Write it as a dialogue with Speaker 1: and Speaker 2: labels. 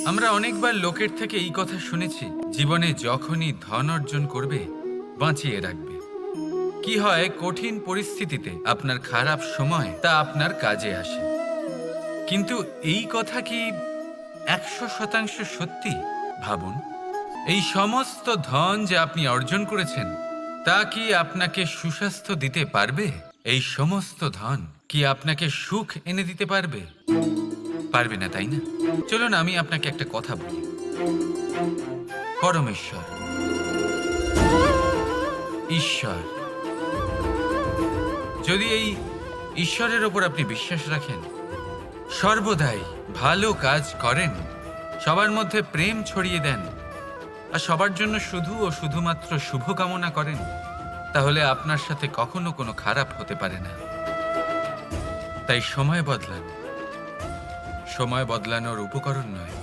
Speaker 1: আমরা অনেকবার লোকের থেকে এই কথা শুনেছি, জীবনে যখনই ধন অর্জন করবে বাঁচিয়ে রাখবে। কি হয়, কঠিন পরিস্থিতিতে আপনার খারাপ সময় তা আপনার কাজে আসে। কিন্তু এই কথা কি 100% সত্যি? ভাবুন, এই সমস্ত ধন যে আপনি অর্জন করেছেন তা কি আপনাকে সুস্বাস্থ্য দিতে পারবে? এই সমস্ত ধন কি আপনাকে সুখ এনে দিতে পারবে? পারবে না, তাই না? চলুন আমি আপনাকে একটা কথা বলি। পরমেশ্বর, ঈশ্বর, যদি এই ঈশ্বরের ওপর আপনি বিশ্বাস রাখেন, সর্বদাই ভালো কাজ করেন, সবার মধ্যে প্রেম ছড়িয়ে দেন আর সবার জন্য শুধু ও শুধুমাত্র শুভকামনা করেন, তাহলে আপনার সাথে কখনো কোনো খারাপ হতে পারে না। তাই সময় বদলান, সময় বদলানোর উপকরণ নয়।